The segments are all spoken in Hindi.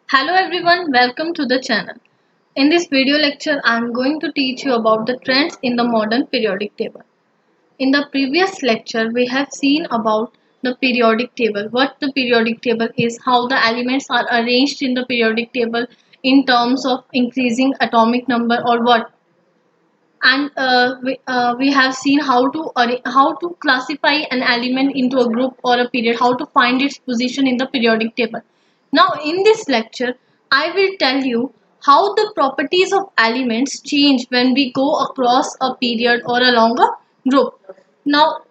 Hello everyone, welcome to the channel. In this video lecture, I am going to teach you about the trends in the modern periodic table. In the previous lecture, we have seen about the periodic table, what the periodic table is, how the elements are arranged in the periodic table in terms of increasing atomic number or what. And we have seen how to classify an element into a group or a period, how to find its position in the periodic table. Now in this lecture I will tell you how the properties of elements change when we go across a period or along a group. Now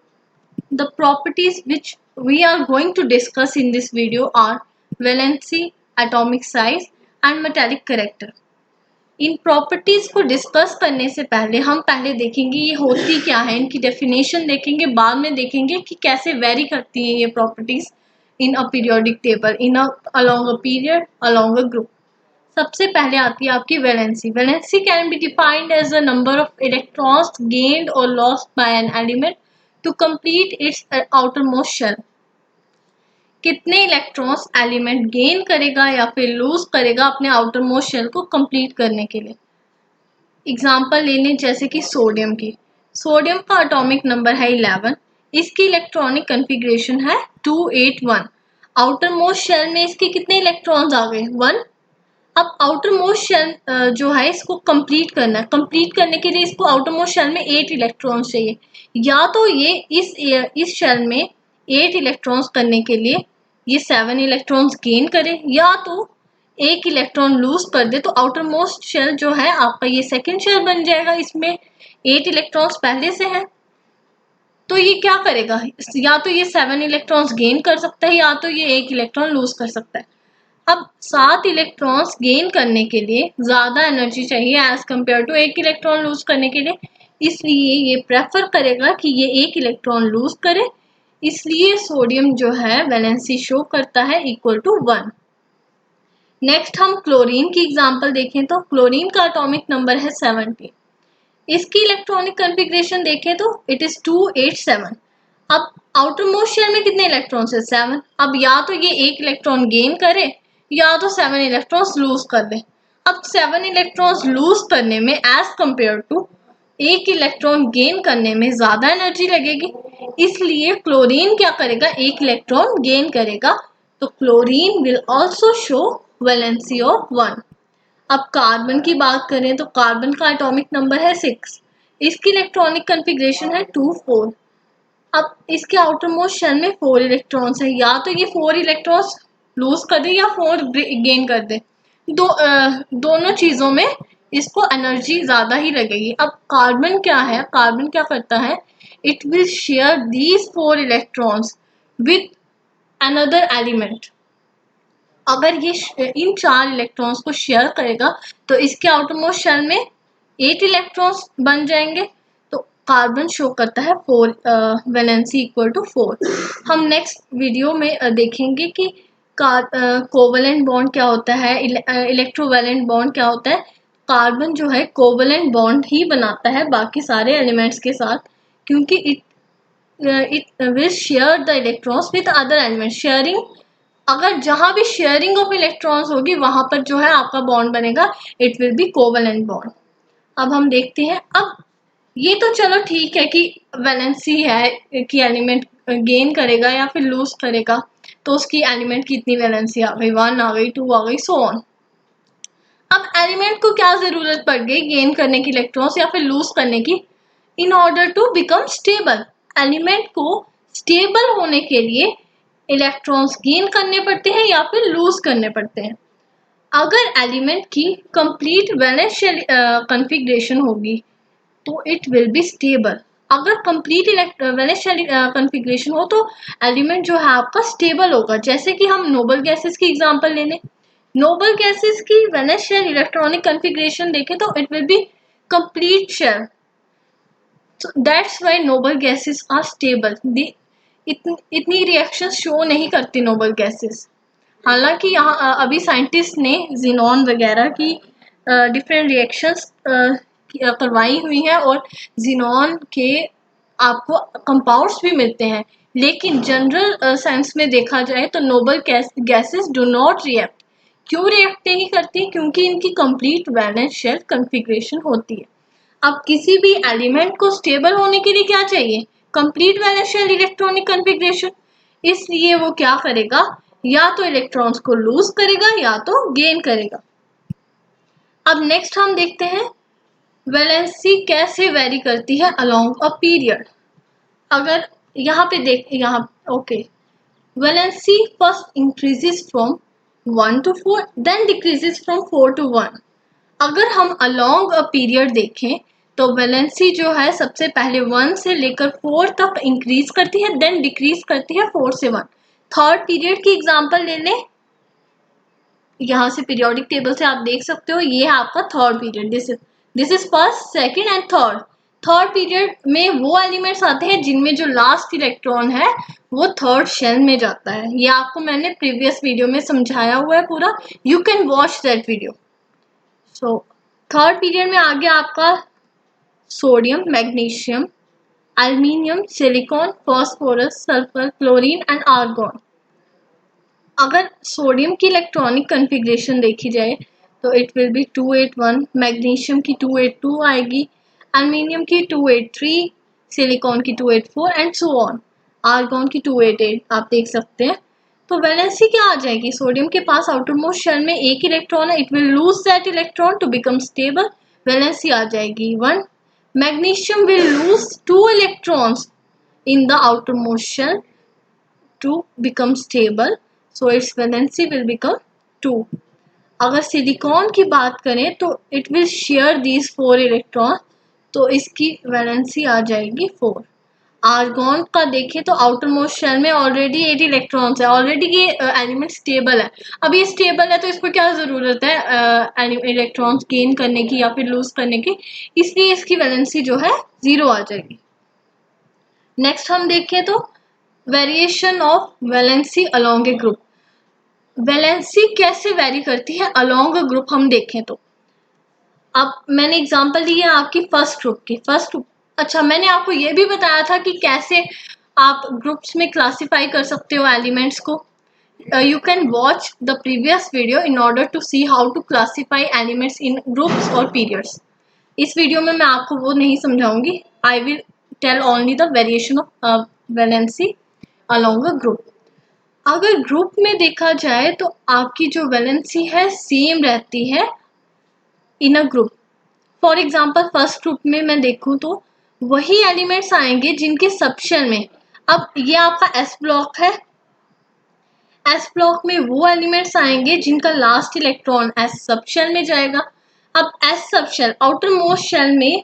the properties which we are going to discuss in this video are valency, atomic size and metallic character. In properties को डिस्कस करने से पहले हम पहले देखेंगे ये होती क्या है, इनकी डेफिनेशन देखेंगे, बाद में देखेंगे कि कैसे वेरी करती हैं ये properties in a periodic table, in along a period, along a group. सबसे पहले आती है आपकी valency. Valency can be defined as the number of electrons gained और lost by an element to complete its outermost shell. कितने इलेक्ट्रॉन्स एलिमेंट गेन करेगा या फिर लूज करेगा अपने आउटर मोस्ट शेल को कंप्लीट करने के लिए। एग्जांपल ले लें जैसे कि सोडियम की। सोडियम का एटॉमिक नंबर है 11, इसकी इलेक्ट्रॉनिक कॉन्फ़िगरेशन है 281। आउटर मोस्ट शेल में इसके कितने इलेक्ट्रॉन्स आ गए? 1। अब आउटर मोस्ट शेल जो है इसको कंप्लीट करना है। कंप्लीट करने के लिए इसको आउटर मोस्ट शेल में 8 इलेक्ट्रॉन्स चाहिए। या तो ये इस शेल में 8 इलेक्ट्रॉन्स करने के लिए ये 7 इलेक्ट्रॉन्स गेन करे, या तो एक इलेक्ट्रॉन लूज कर दे, तो आउटर मोस्ट शेल जो है आपका ये सेकंड शेल बन जाएगा। इसमें 8 इलेक्ट्रॉन्स पहले से हैं, तो ये क्या करेगा? या तो ये 7 इलेक्ट्रॉन्स गेन कर सकता है या तो ये एक इलेक्ट्रॉन लूज कर सकता है। अब 7 इलेक्ट्रॉन्स गेन करने के लिए ज्यादा एनर्जी चाहिए एज कम्पेयर टू एक इलेक्ट्रॉन लूज करने के लिए, इसलिए ये प्रेफर करेगा कि ये एक इलेक्ट्रॉन लूज करे। इसलिए सोडियम जो है वैलेंसी शो करता है इक्वल टू 1। नेक्स्ट हम क्लोरीन की एग्जांपल देखें तो क्लोरीन का एटॉमिक नंबर है 70। इसकी इलेक्ट्रॉनिक कॉन्फ़िगरेशन देखें तो इट इज 287। अब आउटर मोस्ट शेल में कितने इलेक्ट्रॉन्स है? 7। अब या तो ये एक इलेक्ट्रॉन गेन करे या तो 7 इलेक्ट्रॉन्स लूज कर दे। अब 7 इलेक्ट्रॉन्स लूज करने में एज कंपेयर टू एक इलेक्ट्रॉन गेन करने में ज्यादा एनर्जी लगेगी, इसलिए क्लोरीन क्या करेगा? एक इलेक्ट्रॉन गेन करेगा। तो chlorine will also show valency of 1। अब कार्बन की बात करें तो कार्बन का एटॉमिक नंबर है 6, इसकी इलेक्ट्रॉनिक कॉन्फ़िगरेशन है 24। अब इसके आउटर मोस्ट शेल में 4 इलेक्ट्रॉन्स है, या तो ये 4 इलेक्ट्रॉन्स लूज कर दे या 4 गेन कर दे। दोनों चीजों में इसको एनर्जी ज्यादा ही लगेगी। अब कार्बन क्या है? कार्बन क्या करता है? It will share these 4 electrons with another element. अगर ये इन 4 इलेक्ट्रॉन्स को शेयर करेगा तो इसके आउटर मोस्ट शेल में 8 इलेक्ट्रॉन्स बन जाएंगे। तो कार्बन शो करता है 4, वैलेंसी इक्वल टू 4। हम नेक्स्ट वीडियो में देखेंगे कि कोवलेंट बॉन्ड क्या होता है, इलेक्ट्रोवैलेंट बॉन्ड क्या होता है। कार्बन जो है कोवलेंट बॉन्ड ही बनाता है बाकी सारे एलिमेंट्स के साथ, क्योंकि it will share the electrons with other element. Sharing, अगर जहां भी शेयरिंग ऑफ इलेक्ट्रॉन्स होगी वहां पर जो है आपका बॉन्ड बनेगा, it will B covalent bond. अब हम देखते हैं। अब ये तो चलो ठीक है कि वैलेंसी है कि एलिमेंट गेन करेगा या फिर लूज करेगा, तो उसकी एलिमेंट की इतनी वैलेंसी आ गई, 1 आ गई, 2 आ गई, सो ऑन। अब एलिमेंट को क्या जरूरत पड़ गई गेन करने की इलेक्ट्रॉन्स या फिर लूज करने की? In order to become stable, element को स्टेबल होने के लिए इलेक्ट्रॉन्स गेन करने पड़ते हैं या फिर लूज करने पड़ते हैं। अगर एलिमेंट की कंप्लीट वैलेंस कॉन्फ़िगरेशन होगी तो इट विल बी स्टेबल। अगर कंप्लीट वैलेंस कॉन्फ़िगरेशन हो तो एलिमेंट जो है आपका स्टेबल होगा। जैसे कि हम नोबल गैसेस की एग्जांपल ले लें। नोबल गैसेस की वैलेंस शेल इलेक्ट्रॉनिक कॉन्फ़िगरेशन देखें तो it will be complete shell. So that's why noble gases are stable. इतनी रिएक्शन शो नहीं करती नोबल गैसेस। हालांकि यहाँ अभी साइंटिस्ट ने जिनॉन वगैरह की डिफरेंट रिएक्शंस करवाई हुई हैं और जिनॉन के आपको कंपाउंड्स भी मिलते हैं, लेकिन जनरल सेंस में देखा जाए तो noble gases do not react. क्यों रिएक्ट नहीं करती? क्योंकि इनकी कंप्लीट वैलेंस शेल कॉन्फ़िगरेशन होती है। अब किसी भी एलिमेंट को स्टेबल होने के लिए क्या चाहिए? Complete valence shell electronic configuration. इसलिए वो क्या करेगा? या तो इलेक्ट्रॉन्स को लूज करेगा या तो गेन करेगा। अब नेक्स्ट हम देखते हैं वैलेंसी कैसे वेरी करती है अलोंग अ पीरियड। अगर यहाँ पे देख, यहाँ okay, valency first increases from 1 to 4 then decreases from 4 to 1। अगर हम अलोंग अ पीरियड देखें तो वैलेंसी जो है सबसे पहले 1 से लेकर 4 तक इंक्रीज करती है, देन डिक्रीज करती है 4 से 1। थर्ड पीरियड की एग्जांपल ले लें, यहाँ से पीरियोडिक टेबल से आप देख सकते हो, ये है आपका third period. This is first, second and third. Third period में वो एलिमेंट्स आते हैं जिनमें जो लास्ट इलेक्ट्रॉन है वो थर्ड शेल में जाता है। ये आपको मैंने प्रीवियस वीडियो में समझाया हुआ है पूरा, you can watch that video. So third period में आ गया आपका sodium, magnesium, aluminium, silicon, phosphorus, sulphur, chlorine and argon. अगर सोडियम की इलेक्ट्रॉनिक कॉन्फ़िगरेशन देखी जाए तो इट विल बी 281, मैग्नीशियम की 282 आएगी, एल्युमिनियम की 283, सिलिकॉन की 284 एंड सो ऑन, आर्गॉन की 288 आप देख सकते हैं। तो वैलेंसी क्या आ जाएगी? सोडियम के पास आउटर मोस्ट शेल में एक इलेक्ट्रॉन है, it will lose that electron to become stable, valency आ जाएगी 1। Magnesium will lose 2 electrons in the outermost shell to become stable, so its valency will become 2। अगर सिलिकॉन की बात करें तो it will share these 4 electrons, तो इसकी वैलेंसी आ जाएगी 4। आर्गॉन का देखें तो आउटर मोस्ट शेल में ऑलरेडी 8 इलेक्ट्रॉन्स है, ऑलरेडी ये एलिमेंट स्टेबल है। अब ये स्टेबल है तो इसको क्या जरूरत है इलेक्ट्रॉन्स गेन करने की या फिर लूज करने की, इसलिए इसकी वैलेंसी जो है 0 आ जाएगी। नेक्स्ट हम देखें तो variation of valency along A group. Valency कैसे वेरी करती है अलोंग अ ग्रुप हम देखें तो, अब मैंने एग्जांपल दी है आपकी फर्स्ट ग्रुप की। फर्स्ट ग्रुप, अच्छा मैंने आपको ये भी बताया था कि कैसे आप ग्रुप्स में क्लासिफाई कर सकते हो एलिमेंट्स को। You can watch the previous video in order to see how to classify elements in groups और पीरियड्स। इस वीडियो में मैं आपको वो नहीं समझाऊंगी, I will tell only the variation of valency along a group. अगर ग्रुप में देखा जाए तो आपकी जो वैलेंसी है सेम रहती है in a group. For example first group में मैं देखूं तो वही एलिमेंट्स आएंगे जिनके सबशेल में, अब ये आपका एस ब्लॉक है, एस ब्लॉक में वो एलिमेंट्स आएंगे जिनका लास्ट इलेक्ट्रॉन एस सबशेल में जाएगा। अब S subshell outermost shell में,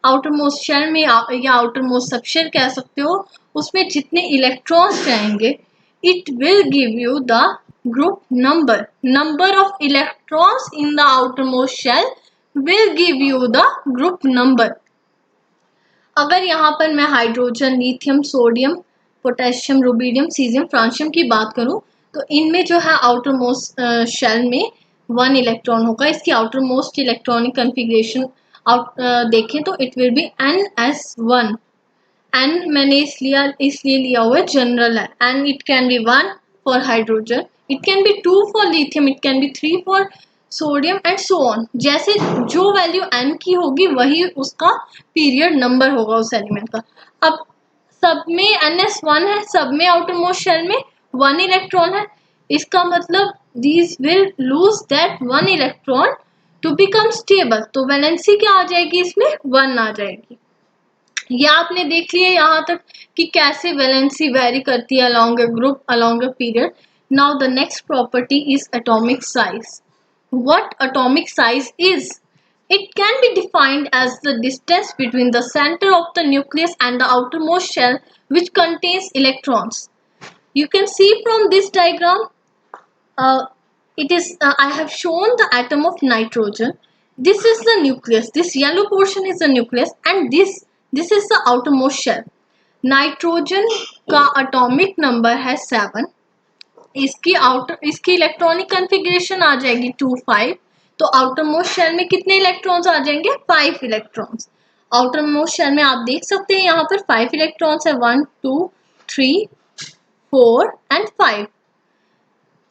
आउटर मोस्ट शेल में या आउटर मोस्ट सबशेल कह सकते हो, उसमें जितने इलेक्ट्रॉन्स जाएंगे it will give you the group number of electrons in the outermost shell will give you the group number। अगर यहाँ पर मैं hydrogen, lithium, sodium, potassium, rubidium, caesium, francium की बात करूं तो इनमें जो है आउटर मोस्ट शेल में 1 इलेक्ट्रॉन होगा। इसकी आउटर मोस्ट इलेक्ट्रॉनिक कॉन्फ़िगरेशन देखें तो it will B NS1। N मैंने इसलिए लिया हुआ है, जनरल है, and it can be 1 for hydrogen, it can be 2 for lithium, it can be 3 for sodium and so on. जैसे जो वैल्यू एन की होगी वही उसका पीरियड नंबर होगा उस एलिमेंट का। अब सब में NS1 है, सब में आउटर मोस्ट शेल में 1 इलेक्ट्रॉन है, इसका मतलब these will lose that 1 electron to become stable, तो वैलेंसी क्या आ जाएगी इसमें 1 आ जाएगी। ये आपने देख लिया यहाँ तक कि कैसे वैलेंसी वेरी करती है along a group, along a period. Now the next property is atomic size. What atomic size is? It can be defined as the distance between the center of the nucleus and the outermost shell which contains electrons. You can see from this diagram, I have shown the atom of nitrogen. This is the nucleus, this yellow portion is the nucleus and this is the outermost shell. Nitrogen का एटॉमिक नंबर है 7, इसकी इलेक्ट्रॉनिक कॉन्फ़िगरेशन आ जाएगी 2 5, तो आउटर मोस्ट शेल में कितने इलेक्ट्रॉन्स आ जाएंगे? 5 इलेक्ट्रॉन्स। आउटर मोस्ट शेल में आप देख सकते हैं यहाँ पर 5 इलेक्ट्रॉन्स है, 1 2 3 4 and 5।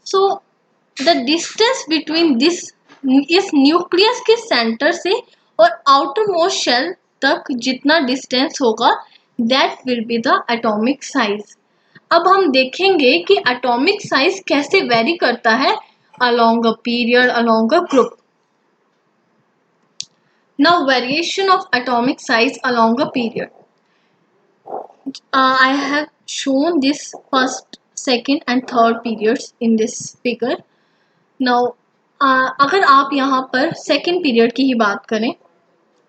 So the distance between this इस न्यूक्लियस के सेंटर से और आउटर मोस्ट शेल तक जितना डिस्टेंस होगा that will be the atomic size. अब हम देखेंगे कि एटॉमिक साइज कैसे वेरी करता है along a period, along a group. Now variation of atomic size along a period. I have shown this first, second and third periods in this figure. Now अगर आप यहाँ पर सेकेंड पीरियड की ही बात करें,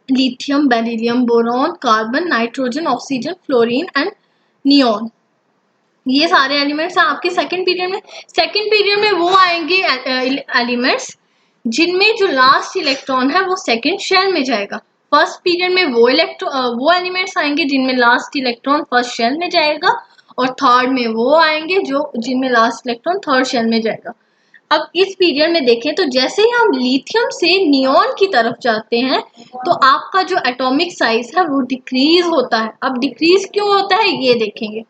lithium, beryllium, boron, carbon, nitrogen, oxygen, fluorine and neon, ये सारे एलिमेंट्स हैं आपके सेकेंड पीरियड में। सेकेंड पीरियड में वो आएंगे एलिमेंट्स जिनमें जो लास्ट इलेक्ट्रॉन है वो सेकेंड शेल में जाएगा। फर्स्ट पीरियड में वो एलिमेंट्स आएंगे जिनमें लास्ट इलेक्ट्रॉन फर्स्ट शेल में जाएगा, और थर्ड में वो आएंगे जिनमें लास्ट इलेक्ट्रॉन थर्ड शेल में जाएगा। अब इस पीरियड में देखें तो जैसे ही हम लिथियम से नियॉन की तरफ जाते हैं तो आपका जो एटॉमिक साइज है वो डिक्रीज होता है। अब डिक्रीज क्यों होता है ये देखेंगे।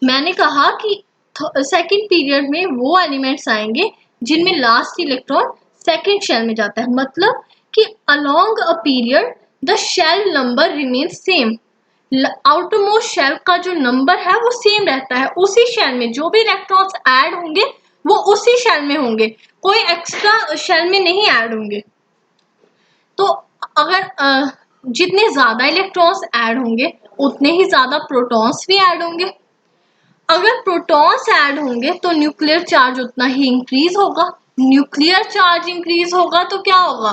मैंने कहा कि सेकेंड पीरियड में वो एलिमेंट्स आएंगे जिनमें लास्ट इलेक्ट्रॉन सेकेंड शेल में जाता है, मतलब कि along a period the shell number remains same. Outermost shell का जो नंबर है वो सेम रहता है, उसी शेल में जो भी इलेक्ट्रॉन्स ऐड होंगे वो उसी शेल में होंगे, कोई एक्स्ट्रा शेल में नहीं ऐड होंगे। तो अगर जितने ज्यादा इलेक्ट्रॉन्स ऐड होंगे उतने ही ज्यादा प्रोटॉन्स भी ऐड होंगे। अगर प्रोटॉन्स ऐड होंगे तो न्यूक्लियर चार्ज उतना ही इंक्रीज होगा। न्यूक्लियर चार्ज इंक्रीज होगा तो क्या होगा,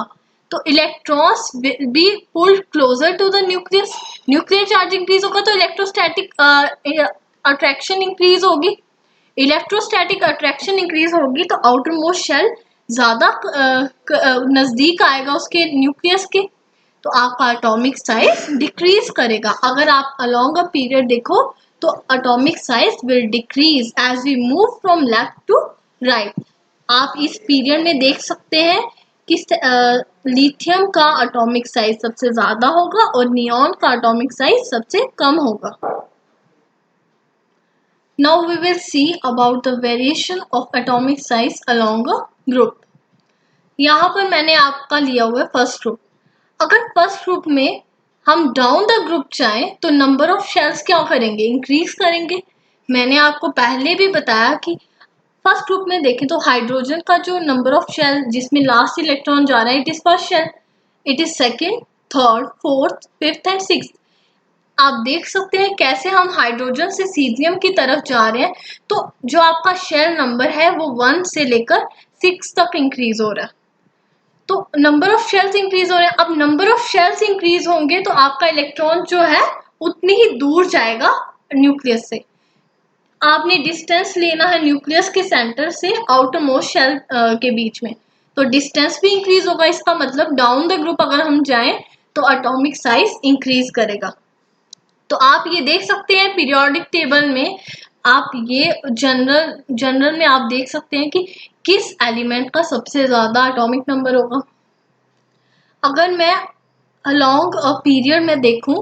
तो electrons be pulled closer to the nucleus. Nuclear charge increase होगा तो इलेक्ट्रोस्टैटिक अट्रैक्शन इंक्रीज होगी। इलेक्ट्रोस्टैटिक अट्रैक्शन इंक्रीज होगी तो आउटर मोस्ट शेल ज्यादा नजदीक आएगा उसके न्यूक्लियस के, तो आपका एटॉमिक साइज डिक्रीज करेगा। अगर आप अलोंग अ पीरियड देखो तो atomic size will decrease as we move from left to right. आप इस पीरियड में देख सकते हैं कि लिथियम का एटॉमिक साइज सबसे ज्यादा होगा और नियॉन का एटॉमिक साइज सबसे कम होगा। Now we will see about the variation of atomic size along a group. यहाँ पर मैंने आपका लिया हुआ है फर्स्ट ग्रुप। अगर फर्स्ट ग्रुप में हम डाउन द ग्रुप चाहें तो नंबर ऑफ शेल्स क्या करेंगे, इंक्रीज करेंगे। मैंने आपको पहले भी बताया कि फर्स्ट ग्रुप में देखें तो हाइड्रोजन का जो नंबर ऑफ शेल जिसमें लास्ट इलेक्ट्रॉन जा रहा है it is first shell, it is second, third, fourth, fifth and sixth. आप देख सकते हैं कैसे हम हाइड्रोजन से सीजियम की तरफ जा रहे हैं, तो जो आपका शेल नंबर है वो 1 से लेकर 6 तक इंक्रीज हो रहा है। तो नंबर ऑफ शेल्स इंक्रीज हो रहे हैं। अब नंबर ऑफ शेल्स इंक्रीज होंगे तो आपका इलेक्ट्रॉन जो है उतनी ही दूर जाएगा न्यूक्लियस से। आपने डिस्टेंस लेना है न्यूक्लियस के सेंटर से आउटर मोस्ट शेल के बीच में, तो डिस्टेंस भी इंक्रीज होगा। इसका मतलब डाउन द ग्रुप अगर हम जाएं तो एटॉमिक साइज इंक्रीज करेगा। तो आप ये देख सकते हैं पीरियोडिक टेबल में, आप ये जनरल में आप देख सकते हैं कि किस एलिमेंट का सबसे ज्यादा एटॉमिक नंबर होगा। अगर मैं अलोंग अ पीरियड में देखूं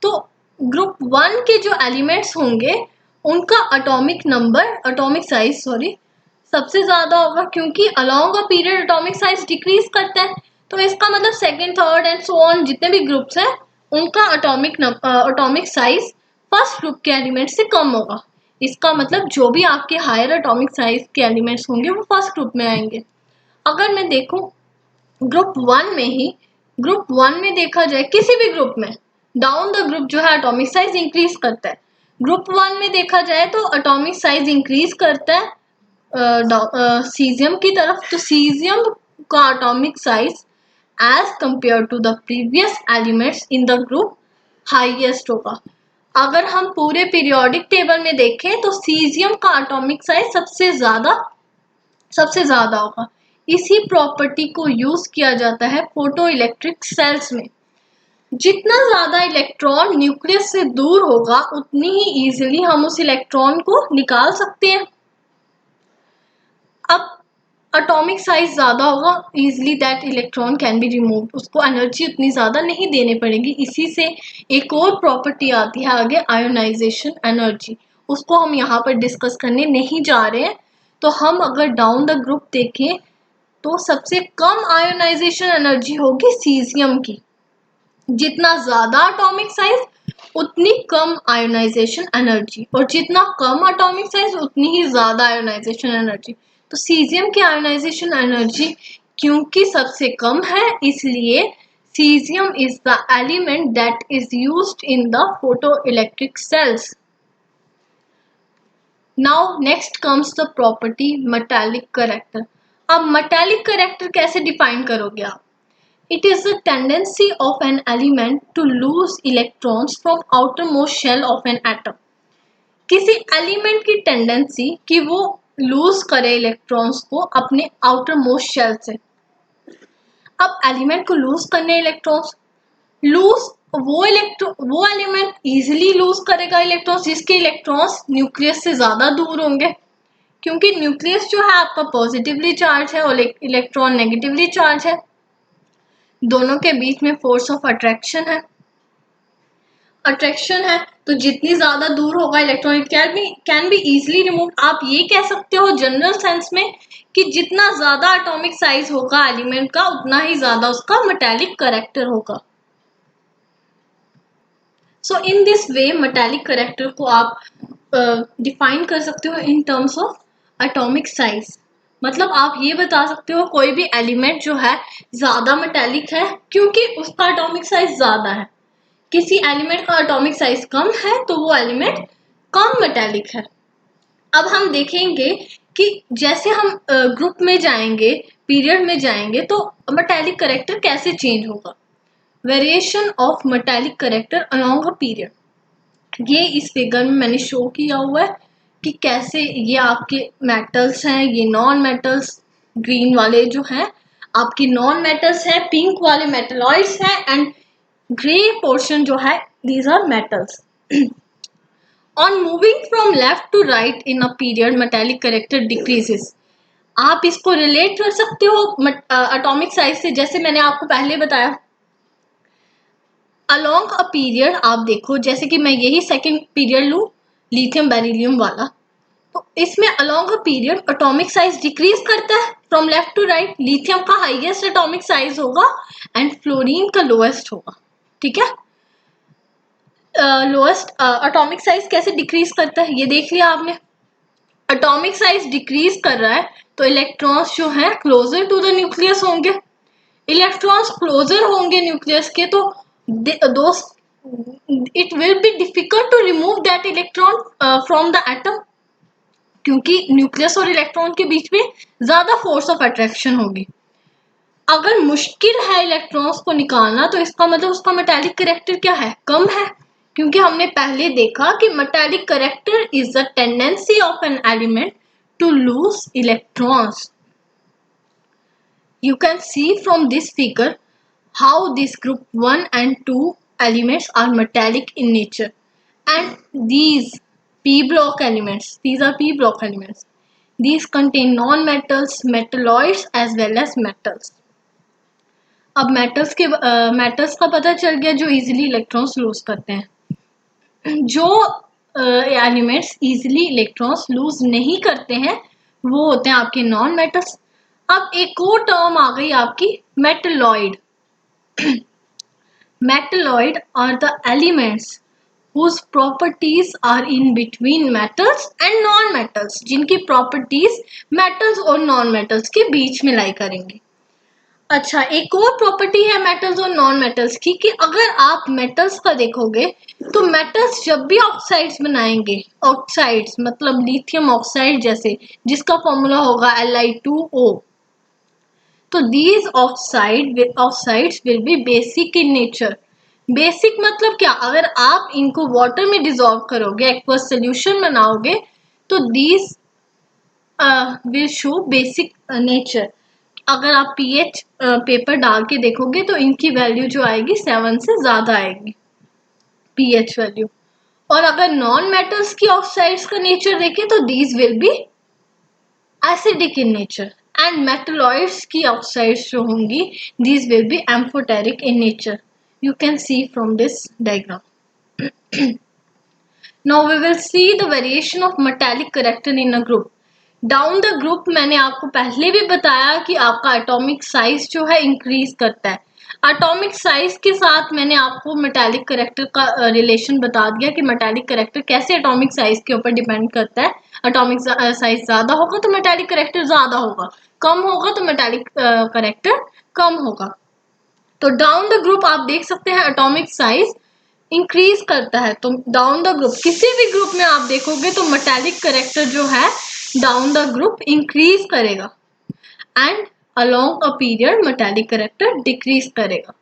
तो ग्रुप 1 के जो एलिमेंट्स होंगे उनका एटॉमिक साइज सबसे ज्यादा होगा, क्योंकि along a period atomic size decrease करता है। तो इसका मतलब second, third and so on जितने भी ग्रुप्स हैं उनका एटॉमिक साइज फर्स्ट ग्रुप के एलिमेंट से कम होगा। इसका मतलब जो भी आपके हायर एटॉमिक साइज के एलिमेंट्स होंगे वो फर्स्ट ग्रुप में आएंगे। अगर मैं देखूं ग्रुप 1 में देखा जाए किसी भी ग्रुप में डाउन द ग्रुप जो है एटॉमिक साइज इंक्रीज करता है। ग्रुप 1 में देखा जाए तो एटॉमिक साइज इंक्रीज करता है सीजियम की तरफ, तो सीजियम का atomic size as compared to the previous elements in the group highest होगा। अगर हम पूरे पीरियोडिक टेबल में देखें तो सीजियम का एटॉमिक साइज सबसे ज्यादा होगा। इसी प्रॉपर्टी को यूज किया जाता है फोटो इलेक्ट्रिक सेल्स में। जितना ज्यादा इलेक्ट्रॉन न्यूक्लियस से दूर होगा उतनी ही इजीली हम उस इलेक्ट्रॉन को निकाल सकते हैं। अब एटॉमिक साइज ज्यादा होगा, easily that electron can be removed, उसको एनर्जी उतनी ज्यादा नहीं देने पड़ेगी। इसी से एक और प्रॉपर्टी आती है आगे आयोनाइजेशन एनर्जी, उसको हम यहाँ पर डिस्कस करने नहीं जा रहे हैं। तो हम अगर डाउन द ग्रुप देखें तो सबसे कम आयोनाइजेशन एनर्जी होगी सीजियम की। जितना ज्यादा एटॉमिक साइज उतनी कम आयोनाइजेशन एनर्जी, और जितना कम एटॉमिक साइज उतनी ही ज्यादा आयोनाइजेशन एनर्जी। तो सीजियम की आयोनाइजेशन एनर्जी क्योंकि सबसे कम है, इसलिए caesium is the element that is used in the photoelectric cells. Now next comes the property metallic character. अब मेटालिक कैरेक्टर कैसे डिफाइन करोगे आप? It is the tendency of an element to lose electrons from outermost shell of an atom. किसी एलिमेंट की टेंडेंसी कि वो लूज करे इलेक्ट्रॉन्स को अपने आउटर मोस्ट शेल से। अब एलिमेंट को लूज करने इलेक्ट्रॉन्स, लूज वो एलिमेंट इजीली लूज करेगा इलेक्ट्रॉन्स जिसके इलेक्ट्रॉन्स न्यूक्लियस से ज्यादा दूर होंगे, क्योंकि न्यूक्लियस जो है आपका पॉजिटिवली चार्ज है और इलेक्ट्रॉन नेगेटिवली चार्ज है। दोनों के बीच में फोर्स ऑफ अट्रैक्शन है, तो जितनी ज्यादा दूर होगा electron it can be easily remove. आप ये कह सकते हो जनरल सेंस में कि जितना ज्यादा एटॉमिक साइज होगा एलिमेंट का उतना ही ज्यादा उसका मेटालिक कैरेक्टर होगा। So in this way metallic character को आप डिफाइन कर सकते हो in terms of atomic size. मतलब आप ये बता सकते हो कोई भी एलिमेंट जो है ज्यादा मेटालिक है क्योंकि उसका एटॉमिक साइज ज्यादा है। किसी एलिमेंट का एटॉमिक साइज कम है तो वो एलिमेंट कम मेटालिक है। अब हम देखेंगे कि जैसे हम ग्रुप में जाएंगे, पीरियड में जाएंगे, तो मेटालिक कैरेक्टर कैसे चेंज होगा। Variation of metallic character along a period. ये इस फिगर में मैंने शो किया हुआ है कि कैसे ये आपके मेटल्स हैं, ये नॉन मेटल्स, ग्रीन वाले जो हैं आपके नॉन मेटल्स हैं, पिंक वाले मेटलॉइड्स हैं, एंड ग्रे पोर्शन जो है these are metals. On moving from left to right in a period metallic character decreases. आप इसको रिलेट कर सकते हो एटॉमिक साइज से, जैसे मैंने आपको पहले बताया। अलोंग अ पीरियड आप देखो, जैसे कि मैं यही सेकेंड पीरियड लूं लिथियम बेरिलियम वाला, तो इसमें along a period atomic size decrease करता है from left to right. Lithium का हाईएस्ट एटॉमिक साइज होगा एंड फ्लोरीन का लोएस्ट होगा। ठीक है, लोएस्ट एटॉमिक साइज कैसे डिक्रीज करता है ये देख लिया आपने। एटॉमिक साइज डिक्रीज कर रहा है तो इलेक्ट्रॉन्स जो है क्लोजर टू द न्यूक्लियस होंगे। इलेक्ट्रॉन्स क्लोजर होंगे न्यूक्लियस के तो दोस्त it will be difficult to remove that electron from the atom, क्योंकि न्यूक्लियस और इलेक्ट्रॉन के बीच में ज्यादा फोर्स ऑफ अट्रैक्शन होगी। अगर मुश्किल है इलेक्ट्रॉन्स को निकालना तो इसका मतलब उसका मेटालिक कैरेक्टर क्या है, कम है, क्योंकि हमने पहले देखा कि metallic character is the tendency of an element to lose electrons. You can see from this figure how this group 1 and 2 elements are metallic in nature, and these p block elements, these are p block elements, these contain non-metals, metalloids as well as metals. अब मेटल्स का पता चल गया जो इजीली इलेक्ट्रॉन्स लूज करते हैं। जो एलिमेंट्स इजीली इलेक्ट्रॉन्स लूज नहीं करते हैं वो होते हैं आपके नॉन मेटल्स। अब एक और टर्म आ गई आपकी metalloid. Metalloid are the elements whose properties are in between metals and non-metals, जिनकी प्रॉपर्टीज मेटल्स और नॉन मेटल्स के बीच में लाई करेंगे। अच्छा, एक और प्रॉपर्टी है मेटल्स और नॉन मेटल्स की कि अगर आप मेटल्स का देखोगे तो मेटल्स जब भी ऑक्साइड्स बनाएंगे, ऑक्साइड्स मतलब लिथियम ऑक्साइड जैसे, जिसका फॉर्मूला होगा Li2O, तो these oxides will be basic in nature. Basic मतलब क्या, अगर आप इनको वाटर में डिसॉल्व करोगे, एक्वस सोल्यूशन बनाओगे, तो these will show basic nature. अगर आप pH पेपर डाल के देखोगे तो इनकी वैल्यू जो आएगी 7 से ज्यादा आएगी pH वैल्यू। और अगर नॉन मेटल्स की ऑक्साइड्स का नेचर देखें तो these will be acidic in nature, and metalloids की oxides जो होंगी these will be amphoteric in nature. You can see from this diagram. Now we will see the variation of metallic character in a group. Down the group मैंने आपको पहले भी बताया कि आपका एटॉमिक साइज जो है इंक्रीज करता है। एटॉमिक साइज के साथ मैंने आपको मेटालिक करैक्टर का रिलेशन बता दिया कि मेटालिक करैक्टर कैसे एटॉमिक साइज के ऊपर डिपेंड करता है। एटॉमिक साइज ज्यादा होगा तो मेटालिक करैक्टर ज्यादा होगा, कम होगा तो मेटालिक करैक्टर कम होगा। तो डाउन द ग्रुप आप देख सकते हैं एटॉमिक साइज इंक्रीज करता है। तो डाउन द ग्रुप किसी भी ग्रुप में आप देखोगे तो मेटालिक करैक्टर जो है डाउन द ग्रुप इंक्रीज करेगा and along a period metallic character decrease करेगा।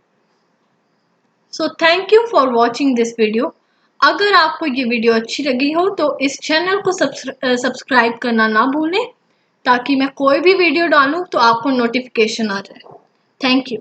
So thank you for watching this video. अगर आपको ये वीडियो अच्छी लगी हो तो इस चैनल को सब्सक्राइब करना ना भूलें ताकि मैं कोई भी वीडियो डालूं तो आपको नोटिफिकेशन आ जाए। Thank you.